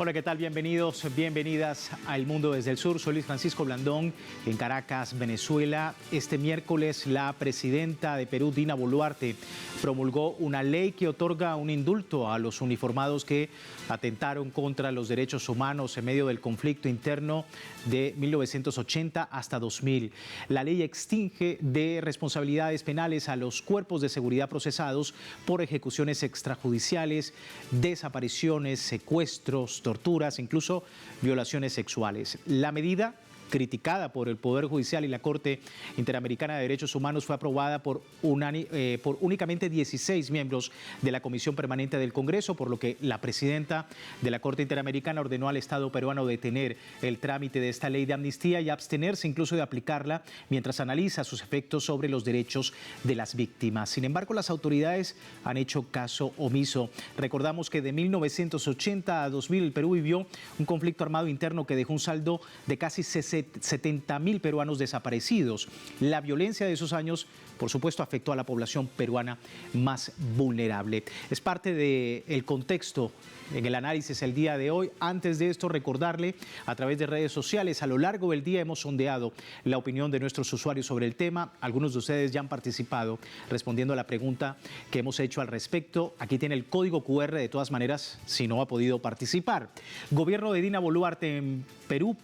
Hola, ¿qué tal? Bienvenidos, bienvenidas a El Mundo desde el Sur. Soy Luis Francisco Blandón, en Caracas, Venezuela. Este miércoles, la presidenta de Perú, Dina Boluarte, promulgó una ley que otorga un indulto a los uniformados que atentaron contra los derechos humanos en medio del conflicto interno de 1980 hasta 2000. La ley extingue de responsabilidades penales a los cuerpos de seguridad procesados por ejecuciones extrajudiciales, desapariciones, secuestros, torturas, incluso violaciones sexuales. La medida, criticada por el Poder Judicial y la Corte Interamericana de Derechos Humanos, fue aprobada por únicamente 16 miembros de la Comisión Permanente del Congreso, por lo que la presidenta de la Corte Interamericana ordenó al Estado peruano detener el trámite de esta ley de amnistía y abstenerse incluso de aplicarla mientras analiza sus efectos sobre los derechos de las víctimas. Sin embargo, las autoridades han hecho caso omiso. Recordamos que de 1980 a 2000 el Perú vivió un conflicto armado interno que dejó un saldo de casi 70.000 peruanos desaparecidos. La violencia de esos años, por supuesto, afectó a la población peruana más vulnerable. Es parte del contexto en el análisis el día de hoy. Antes de esto, recordarle a través de redes sociales, a lo largo del día hemos sondeado la opinión de nuestros usuarios sobre el tema. Algunos de ustedes ya han participado respondiendo a la pregunta que hemos hecho al respecto. Aquí tiene el código QR de todas maneras si no ha podido participar. Gobierno de Dina Boluarte en Perú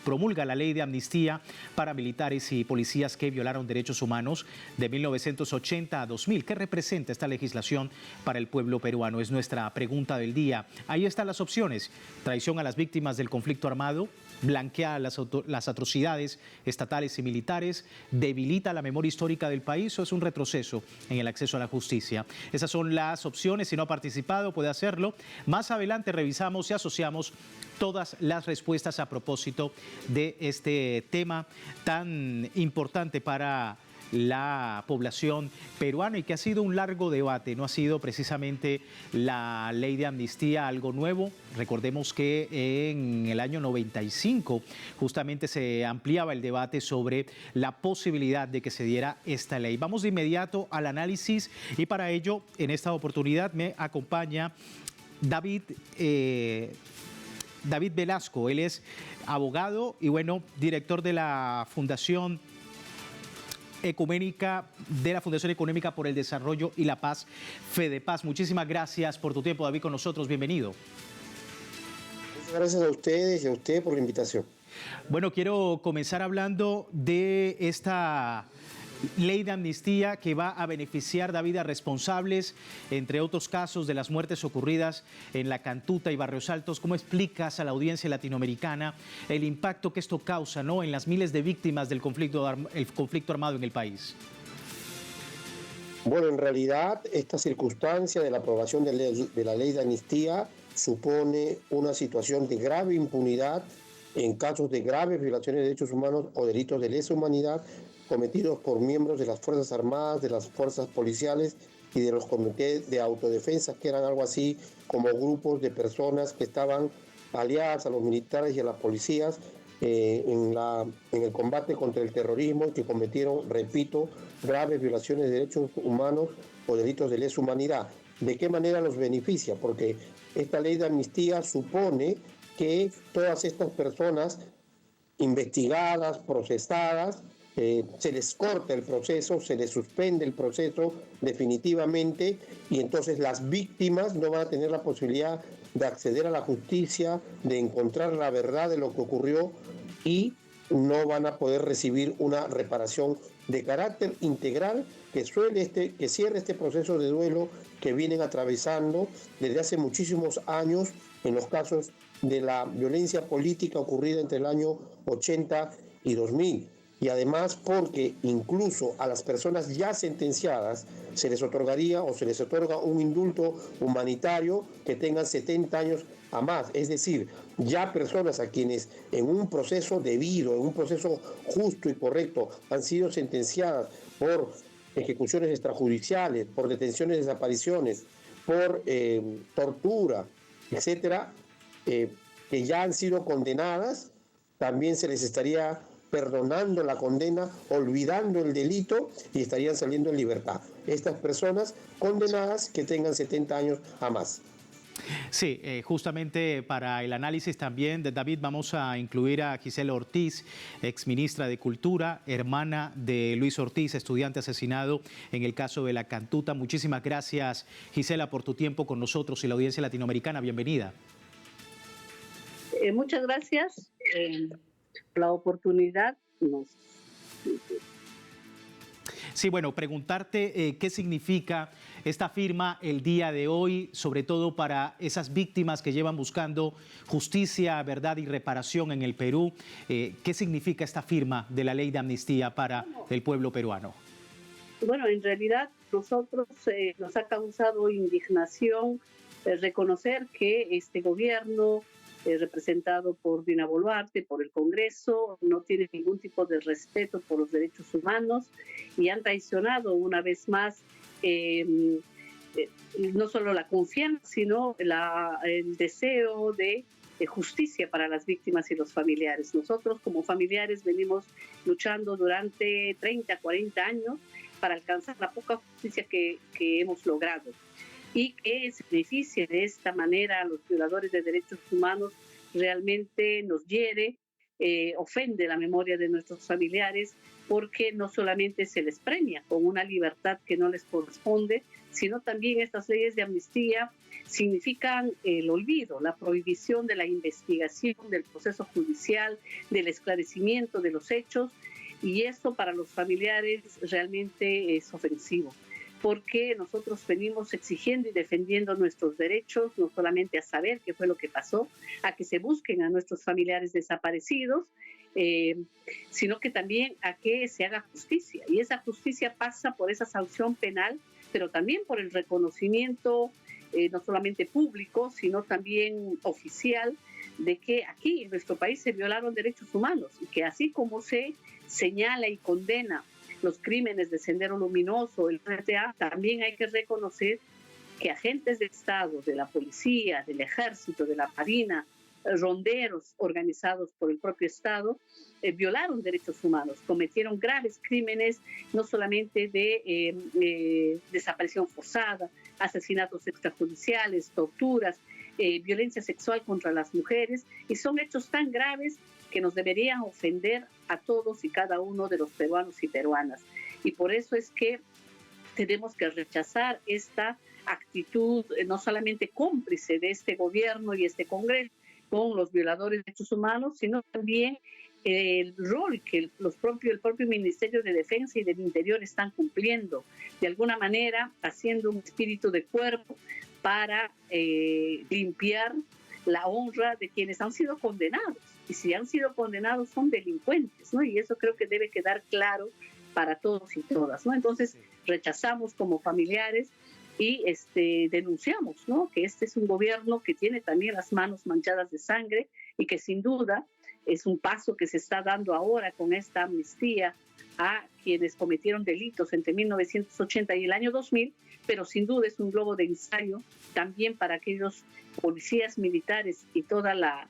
promulga la ley de amnistía para militares y policías que violaron derechos humanos de 1980 a 2000. ¿Qué representa esta legislación para el pueblo peruano? Es nuestra pregunta del día. Ahí están las opciones: traición a las víctimas del conflicto armado, blanquea las atrocidades estatales y militares, debilita la memoria histórica del país o es un retroceso en el acceso a la justicia. Esas son las opciones. Si no ha participado, puede hacerlo. Más adelante revisamos y asociamos todas las respuestas a propósito de este tema tan importante para la población peruana y que ha sido un largo debate. No ha sido precisamente la ley de amnistía algo nuevo. Recordemos que en el año 95 justamente se ampliaba el debate sobre la posibilidad de que se diera esta ley. Vamos de inmediato al análisis y para ello en esta oportunidad me acompaña David Velasco. Él es abogado y director de la Fundación Ecuménica, por el Desarrollo y la Paz, FEDEPAZ. Muchísimas gracias por tu tiempo, David, con nosotros. Bienvenido. Muchas gracias a ustedes y a usted por la invitación. Bueno, quiero comenzar hablando de esta ley de amnistía que va a beneficiar, David, a responsables, entre otros casos, de las muertes ocurridas en La Cantuta y Barrios Altos. ¿Cómo explicas a la audiencia latinoamericana el impacto que esto causa, en las miles de víctimas del conflicto armado en el país? Bueno, en realidad, esta circunstancia de la aprobación de la ley de amnistía supone una situación de grave impunidad en casos de graves violaciones de derechos humanos o delitos de lesa humanidad cometidos por miembros de las Fuerzas Armadas, de las Fuerzas Policiales y de los comités de autodefensa, que eran algo así como grupos de personas que estaban aliadas a los militares y a las policías en el combate contra el terrorismo y que cometieron, repito, graves violaciones de derechos humanos o delitos de lesa humanidad. ¿De qué manera los beneficia? Porque esta ley de amnistía supone que todas estas personas investigadas, procesadas, se les corta el proceso, se les suspende el proceso definitivamente y entonces las víctimas no van a tener la posibilidad de acceder a la justicia, de encontrar la verdad de lo que ocurrió y no van a poder recibir una reparación de carácter integral que cierre este proceso de duelo que vienen atravesando desde hace muchísimos años en los casos de la violencia política ocurrida entre el año 80 y 2000. Y además porque incluso a las personas ya sentenciadas se les otorgaría o se les otorga un indulto humanitario que tengan 70 años a más. Es decir, ya personas a quienes en un proceso debido, en un proceso justo y correcto han sido sentenciadas por ejecuciones extrajudiciales, por detenciones, desapariciones, por tortura, etcétera, que ya han sido condenadas, también se les estaría perdonando la condena, olvidando el delito y estarían saliendo en libertad. Estas personas condenadas que tengan 70 años a más. Sí, justamente para el análisis también de David vamos a incluir a Gisela Ortiz, exministra de Cultura, hermana de Luis Ortiz, estudiante asesinado en el caso de la Cantuta. Muchísimas gracias, Gisela, por tu tiempo con nosotros y la audiencia latinoamericana. Bienvenida. Muchas gracias por la oportunidad. Sí, bueno, preguntarte qué significa esta firma el día de hoy, sobre todo para esas víctimas que llevan buscando justicia, verdad y reparación en el Perú. ¿Qué significa esta firma de la ley de amnistía para el pueblo peruano? Bueno, en realidad nosotros nos ha causado indignación reconocer que este gobierno representado por Dina Boluarte, por el Congreso, no tiene ningún tipo de respeto por los derechos humanos y han traicionado una vez más no solo la confianza, sino el deseo de justicia para las víctimas y los familiares. Nosotros como familiares venimos luchando durante 30, 40 años para alcanzar la poca justicia que hemos logrado. Y que se beneficie de esta manera a los violadores de derechos humanos realmente nos hiere, ofende la memoria de nuestros familiares, porque no solamente se les premia con una libertad que no les corresponde, sino también estas leyes de amnistía significan el olvido, la prohibición de la investigación, del proceso judicial, del esclarecimiento de los hechos, y eso para los familiares realmente es ofensivo, porque nosotros venimos exigiendo y defendiendo nuestros derechos, no solamente a saber qué fue lo que pasó, a que se busquen a nuestros familiares desaparecidos, sino que también a que se haga justicia. Y esa justicia pasa por esa sanción penal, pero también por el reconocimiento, no solamente público, sino también oficial, de que aquí en nuestro país se violaron derechos humanos y que así como se señala y condena los crímenes de Sendero Luminoso, el RTA, también hay que reconocer que agentes de Estado, de la policía, del ejército, de la marina, ronderos organizados por el propio Estado, violaron derechos humanos, cometieron graves crímenes, no solamente de desaparición forzada, asesinatos extrajudiciales, torturas, violencia sexual contra las mujeres, y son hechos tan graves que nos deberían ofender a todos y cada uno de los peruanos y peruanas. Y por eso es que tenemos que rechazar esta actitud no solamente cómplice de este gobierno y este Congreso con los violadores de derechos humanos, sino también el rol que el propio Ministerio de Defensa y del Interior están cumpliendo, de alguna manera haciendo un espíritu de cuerpo para limpiar la honra de quienes han sido condenados. Y si han sido condenados son delincuentes, ¿no? Y eso creo que debe quedar claro para todos y todas, ¿no? Entonces rechazamos como familiares y denunciamos, ¿no?, que este es un gobierno que tiene también las manos manchadas de sangre y que sin duda es un paso que se está dando ahora con esta amnistía a quienes cometieron delitos entre 1980 y el año 2000, pero sin duda es un globo de ensayo también para aquellos policías militares y toda la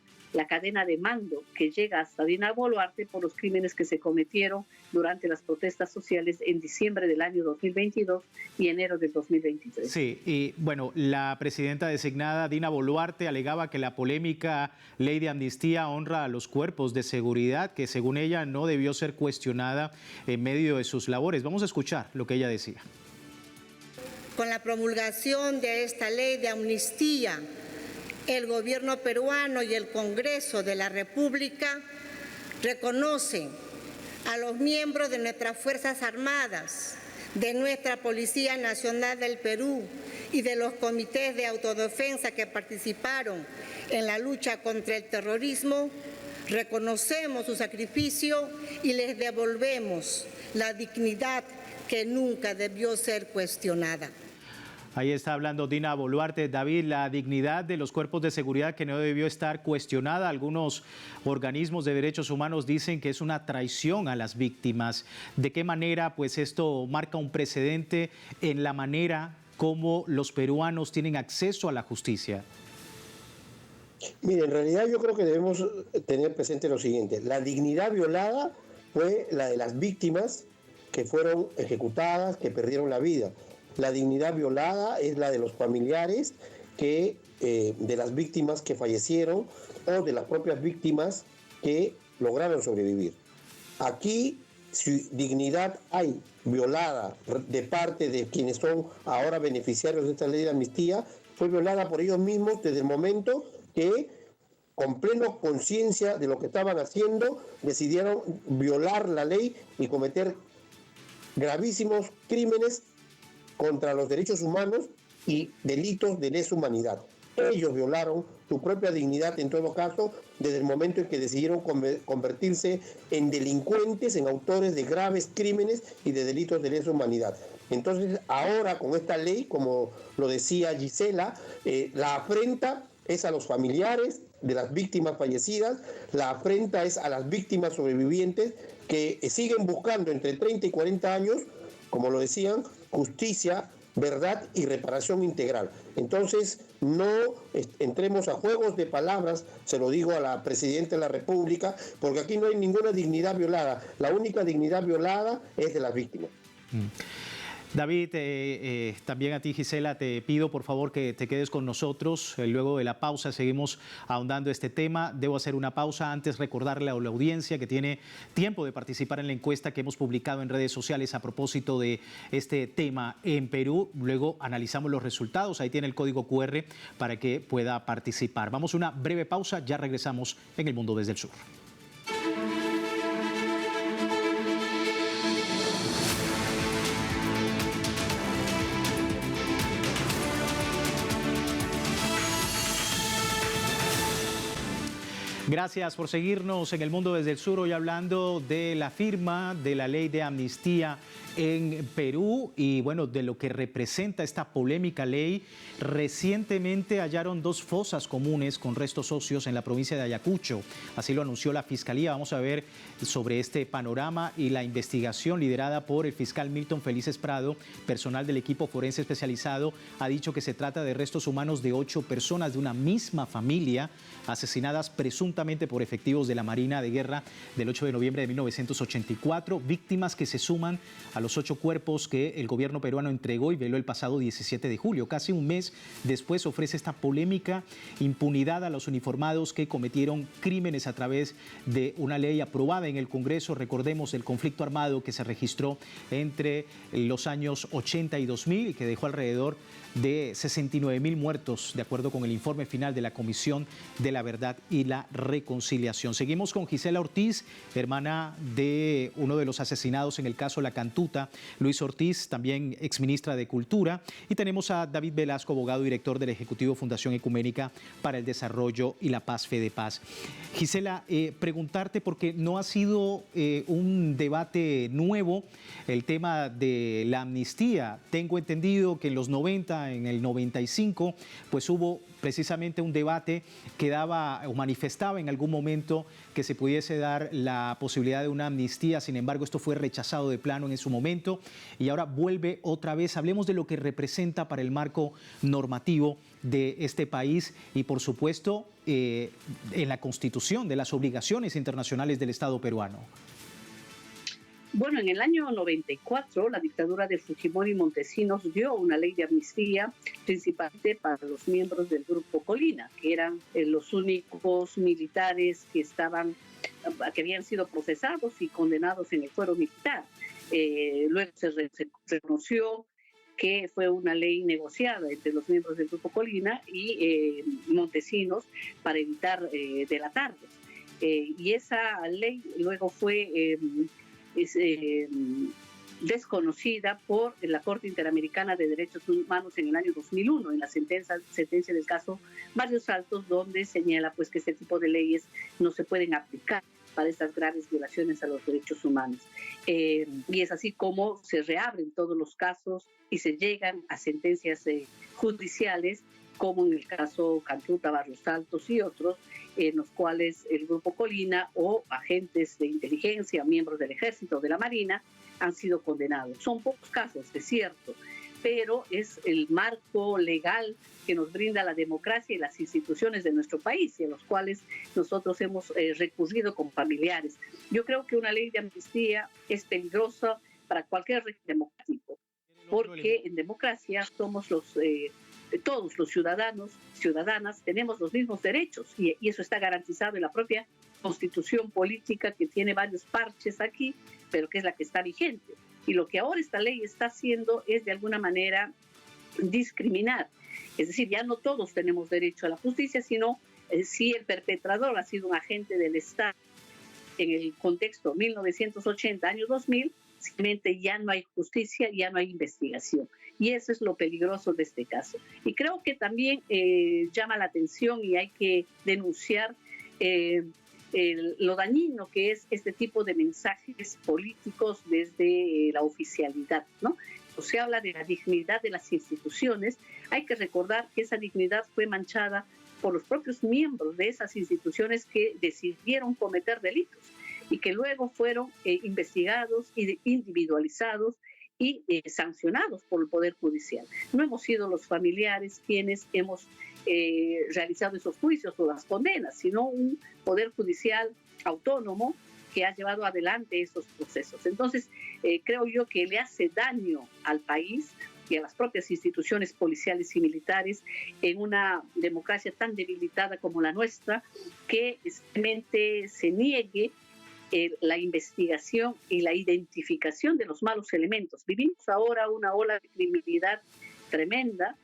cadena de mando que llega hasta Dina Boluarte por los crímenes que se cometieron durante las protestas sociales en diciembre del año 2022 y enero del 2023. Sí, y bueno, la presidenta designada Dina Boluarte alegaba que la polémica ley de amnistía honra a los cuerpos de seguridad, que según ella no debió ser cuestionada en medio de sus labores. Vamos a escuchar lo que ella decía. Con la promulgación de esta ley de amnistía, el gobierno peruano y el Congreso de la República reconocen a los miembros de nuestras Fuerzas Armadas, de nuestra Policía Nacional del Perú y de los comités de autodefensa que participaron en la lucha contra el terrorismo. Reconocemos su sacrificio y les devolvemos la dignidad que nunca debió ser cuestionada. Ahí está hablando Dina Boluarte. David, la dignidad de los cuerpos de seguridad que no debió estar cuestionada. Algunos organismos de derechos humanos dicen que es una traición a las víctimas. ¿De qué manera pues esto marca un precedente en la manera como los peruanos tienen acceso a la justicia? Mire, en realidad yo creo que debemos tener presente lo siguiente. La dignidad violada fue la de las víctimas que fueron ejecutadas, que perdieron la vida. La dignidad violada es la de los familiares que de las víctimas que fallecieron o de las propias víctimas que lograron sobrevivir. Aquí, si dignidad hay violada de parte de quienes son ahora beneficiarios de esta ley de amnistía, fue violada por ellos mismos desde el momento que, con plena conciencia de lo que estaban haciendo, decidieron violar la ley y cometer gravísimos crímenes contra los derechos humanos y delitos de lesa humanidad. Ellos violaron su propia dignidad, en todo caso, desde el momento en que decidieron convertirse en delincuentes, en autores de graves crímenes y de delitos de lesa humanidad. Entonces, ahora con esta ley, como lo decía Gisela, la afrenta es a los familiares de las víctimas fallecidas, la afrenta es a las víctimas sobrevivientes que siguen buscando entre 30 y 40 años, como lo decían, justicia, verdad y reparación integral. Entonces, no entremos a juegos de palabras, se lo digo a la Presidenta de la República, porque aquí no hay ninguna dignidad violada. La única dignidad violada es de las víctimas. David, también a ti, Gisela, te pido por favor que te quedes con nosotros. Luego de la pausa seguimos ahondando este tema. Debo hacer una pausa antes, recordarle a la audiencia que tiene tiempo de participar en la encuesta que hemos publicado en redes sociales a propósito de este tema en Perú. Luego analizamos los resultados. Ahí tiene el código QR para que pueda participar. Vamos a una breve pausa, ya regresamos en El Mundo desde el Sur. Gracias por seguirnos en El Mundo desde el Sur, hoy hablando de la firma de la ley de amnistía en Perú y bueno, de lo que representa esta polémica ley. Recientemente hallaron 2 fosas comunes con restos óseos en la provincia de Ayacucho, así lo anunció la Fiscalía. Vamos a ver sobre este panorama y la investigación liderada por el fiscal Milton Felices Prado, personal del equipo forense especializado, ha dicho que se trata de restos humanos de 8 personas de una misma familia asesinadas presuntamente por efectivos de la Marina de Guerra del 8 de noviembre de 1984, víctimas que se suman a los 8 cuerpos que el gobierno peruano entregó y veló el pasado 17 de julio. Casi un mes después ofrece esta polémica impunidad a los uniformados que cometieron crímenes a través de una ley aprobada en el Congreso. Recordemos el conflicto armado que se registró entre los años 80 y 2000 y que dejó alrededor de 69.000 muertos, de acuerdo con el informe final de la Comisión de la Verdad y la Reconciliación. Seguimos con Gisela Ortiz, hermana de uno de los asesinados en el caso La Cantuta, Luis Ortiz, también exministra de Cultura. Y tenemos a David Velasco, abogado y director del Ejecutivo Fundación Ecuménica para el Desarrollo y la Paz, FEDEPAZ. Gisela, preguntarte, porque no ha sido un debate nuevo el tema de la amnistía. Tengo entendido que en los 90, en el 95, pues hubo precisamente un debate que daba o manifestaba en algún momento que se pudiese dar la posibilidad de una amnistía. Sin embargo, esto fue rechazado de plano en su momento y ahora vuelve otra vez. Hablemos de lo que representa para el marco normativo de este país y, por supuesto, en la Constitución, de las obligaciones internacionales del Estado peruano. Bueno, en el año 94, la dictadura de Fujimori y Montesinos dio una ley de amnistía, principalmente para los miembros del Grupo Colina, que eran los únicos militares que habían sido procesados y condenados en el fuero militar. Luego se reconoció que fue una ley negociada entre los miembros del Grupo Colina y Montesinos para evitar delatarlos. Y esa ley luego fue desconocida por la Corte Interamericana de Derechos Humanos en el año 2001, en la sentencia del caso Barrios Altos, donde señala pues que este tipo de leyes no se pueden aplicar para estas graves violaciones a los derechos humanos. Y es así como se reabren todos los casos y se llegan a sentencias judiciales, como en el caso Cantuta, Barrios Altos y otros, en los cuales el Grupo Colina o agentes de inteligencia, miembros del Ejército o de la Marina, han sido condenados. Son pocos casos, es cierto, pero es el marco legal que nos brinda la democracia y las instituciones de nuestro país y a los cuales nosotros hemos recurrido con familiares. Yo creo que una ley de amnistía es peligrosa para cualquier régimen democrático, porque en democracia somos los todos los ciudadanas tenemos los mismos derechos y eso está garantizado en la propia Constitución política, que tiene varios parches aquí, pero que es la que está vigente. Y lo que ahora esta ley está haciendo es de alguna manera discriminar. Es decir, ya no todos tenemos derecho a la justicia, sino si el perpetrador ha sido un agente del Estado en el contexto 1980, año 2000, simplemente ya no hay justicia, ya no hay investigación. Y eso es lo peligroso de este caso. Y creo que también llama la atención y hay que denunciar lo dañino que es este tipo de mensajes políticos desde la oficialidad, ¿no? Se habla de la dignidad de las instituciones. Hay que recordar que esa dignidad fue manchada por los propios miembros de esas instituciones que decidieron cometer delitos y que luego fueron investigados y individualizados y sancionados por el Poder Judicial. No hemos sido los familiares quienes hemos realizado esos juicios o las condenas, sino un Poder Judicial autónomo que ha llevado adelante esos procesos. Entonces, creo yo que le hace daño al país y a las propias instituciones policiales y militares en una democracia tan debilitada como la nuestra, que simplemente se niegue la investigación y la identificación de los malos elementos. Vivimos ahora una ola de criminalidad tremenda,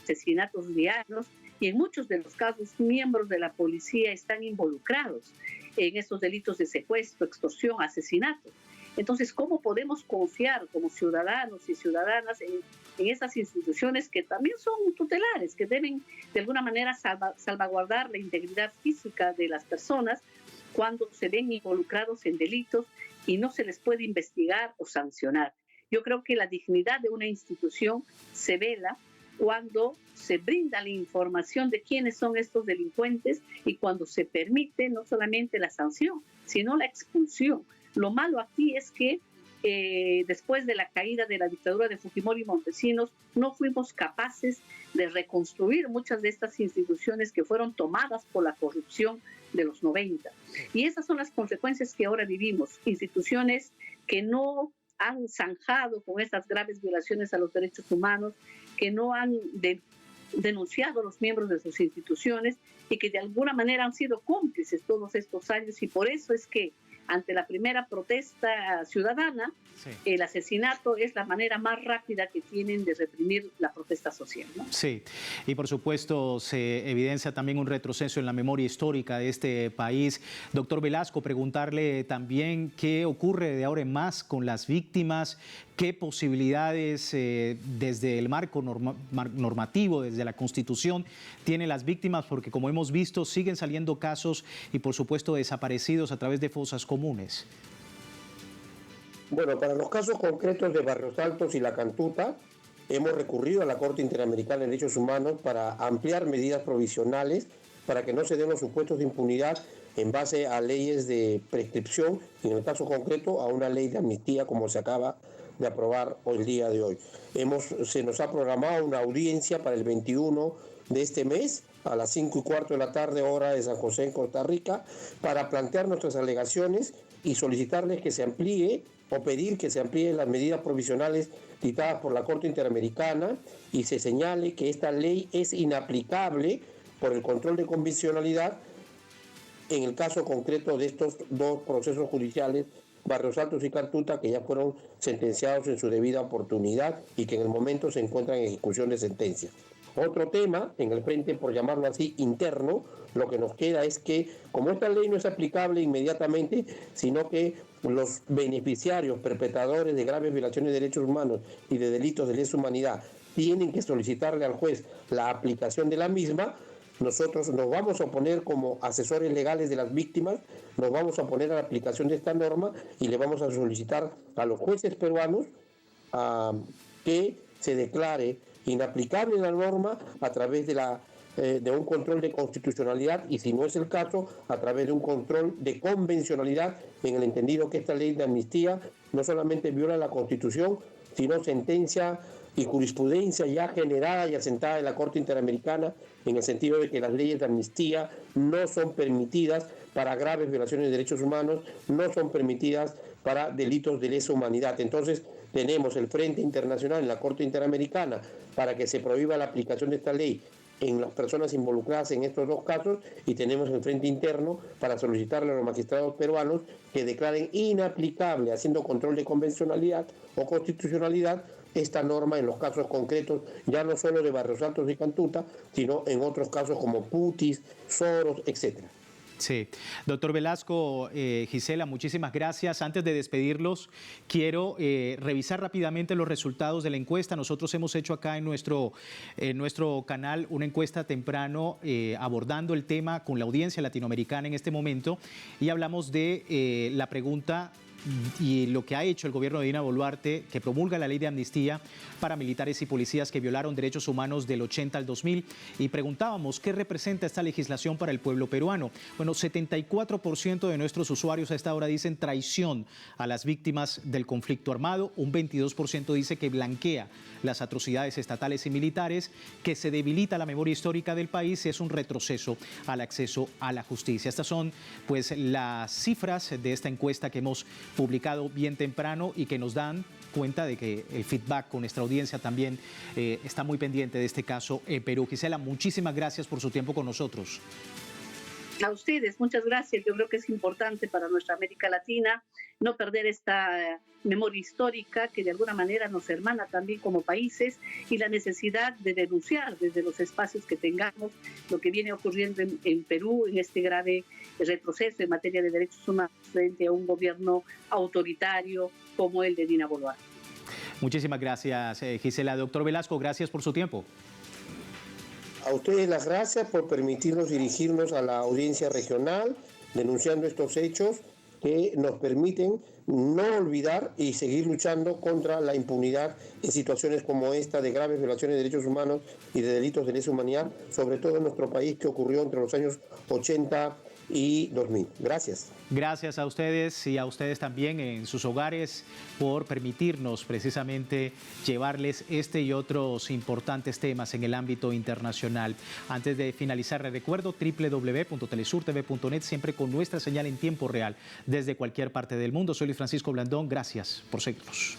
asesinatos diarios, y en muchos de los casos miembros de la policía están involucrados en estos delitos de secuestro, extorsión, asesinato. Entonces, ¿cómo podemos confiar como ciudadanos y ciudadanas en esas instituciones que también son tutelares, que deben de alguna manera salvaguardar la integridad física de las personas cuando se ven involucrados en delitos y no se les puede investigar o sancionar? Yo creo que la dignidad de una institución se vela cuando se brinda la información de quiénes son estos delincuentes y cuando se permite no solamente la sanción, sino la expulsión. Lo malo aquí es que después de la caída de la dictadura de Fujimori y Montesinos, no fuimos capaces de reconstruir muchas de estas instituciones que fueron tomadas por la corrupción de los 90. Y esas son las consecuencias que ahora vivimos. Instituciones que no han zanjado con estas graves violaciones a los derechos humanos, que no han denunciado a los miembros de sus instituciones y que de alguna manera han sido cómplices todos estos años, y por eso es que ante la primera protesta ciudadana, sí, el asesinato es la manera más rápida que tienen de reprimir la protesta social, ¿no? Sí, y por supuesto se evidencia también un retroceso en la memoria histórica de este país. Doctor Velasco, preguntarle también qué ocurre de ahora en más con las víctimas, qué posibilidades desde el marco normativo, desde la Constitución, tienen las víctimas, porque como hemos visto siguen saliendo casos y por supuesto desaparecidos a través de fosas comunes. Bueno, para los casos concretos de Barrios Altos y La Cantuta, hemos recurrido a la Corte Interamericana de Derechos Humanos para ampliar medidas provisionales para que no se den los supuestos de impunidad en base a leyes de prescripción, y en el caso concreto a una ley de amnistía como se acaba de aprobar el día de hoy. Se nos ha programado una audiencia para el 21 de este mes a las 5:15 de la tarde, hora de San José, en Costa Rica, para plantear nuestras alegaciones y solicitarles que se amplíe o pedir que se amplíen las medidas provisionales dictadas por la Corte Interamericana y se señale que esta ley es inaplicable por el control de convencionalidad en el caso concreto de estos dos procesos judiciales, Barrios Altos y Cantuta, que ya fueron sentenciados en su debida oportunidad y que en el momento se encuentran en ejecución de sentencia. Otro tema, en el frente, por llamarlo así, interno, lo que nos queda es que, como esta ley no es aplicable inmediatamente, sino que los beneficiarios, perpetradores de graves violaciones de derechos humanos y de delitos de lesa humanidad, tienen que solicitarle al juez la aplicación de la misma, nosotros nos vamos a oponer como asesores legales de las víctimas, nos vamos a oponer a la aplicación de esta norma y le vamos a solicitar a los jueces peruanos que se declare inaplicable la norma a través de un control de constitucionalidad, y si no es el caso, a través de un control de convencionalidad, en el entendido que esta ley de amnistía no solamente viola la Constitución, sino sentencia y jurisprudencia ya generada y asentada en la Corte Interamericana, en el sentido de que las leyes de amnistía no son permitidas para graves violaciones de derechos humanos, no son permitidas para delitos de lesa humanidad. Entonces, tenemos el Frente Internacional en la Corte Interamericana para que se prohíba la aplicación de esta ley en las personas involucradas en estos dos casos, y tenemos el Frente Interno para solicitarle a los magistrados peruanos que declaren inaplicable, haciendo control de convencionalidad o constitucionalidad, esta norma en los casos concretos, ya no solo de Barrios Altos y Cantuta, sino en otros casos como Putis, Soros, etcétera. Sí. Doctor Velasco, Gisela, muchísimas gracias. Antes de despedirlos, quiero revisar rápidamente los resultados de la encuesta. Nosotros hemos hecho acá en nuestro canal una encuesta temprano abordando el tema con la audiencia latinoamericana en este momento, y hablamos de la pregunta y lo que ha hecho el gobierno de Dina Boluarte, que promulga la ley de amnistía para militares y policías que violaron derechos humanos del 80 al 2000, y preguntábamos qué representa esta legislación para el pueblo peruano. Bueno, 74% de nuestros usuarios a esta hora dicen traición a las víctimas del conflicto armado, un 22% dice que blanquea las atrocidades estatales y militares, que se debilita la memoria histórica del país y es un retroceso al acceso a la justicia. Estas son pues las cifras de esta encuesta que hemos publicado bien temprano y que nos dan cuenta de que el feedback con nuestra audiencia también está muy pendiente de este caso en Perú. Gisela, muchísimas gracias por su tiempo con nosotros. A ustedes, muchas gracias. Yo creo que es importante para nuestra América Latina no perder esta memoria histórica que de alguna manera nos hermana también como países, y la necesidad de denunciar desde los espacios que tengamos lo que viene ocurriendo en Perú, en este grave retroceso en materia de derechos humanos frente a un gobierno autoritario como el de Dina Boluarte. Muchísimas gracias, Gisela. Doctor Velasco, gracias por su tiempo. A ustedes las gracias por permitirnos dirigirnos a la audiencia regional, denunciando estos hechos que nos permiten no olvidar y seguir luchando contra la impunidad en situaciones como esta de graves violaciones de derechos humanos y de delitos de lesa humanidad, sobre todo en nuestro país, que ocurrió entre los años 80 y 2000. Gracias. Gracias a ustedes y a ustedes también en sus hogares por permitirnos precisamente llevarles este y otros importantes temas en el ámbito internacional. Antes de finalizar, les recuerdo www.telesurtv.net, siempre con nuestra señal en tiempo real desde cualquier parte del mundo. Soy Luis Francisco Blandón. Gracias por seguirnos.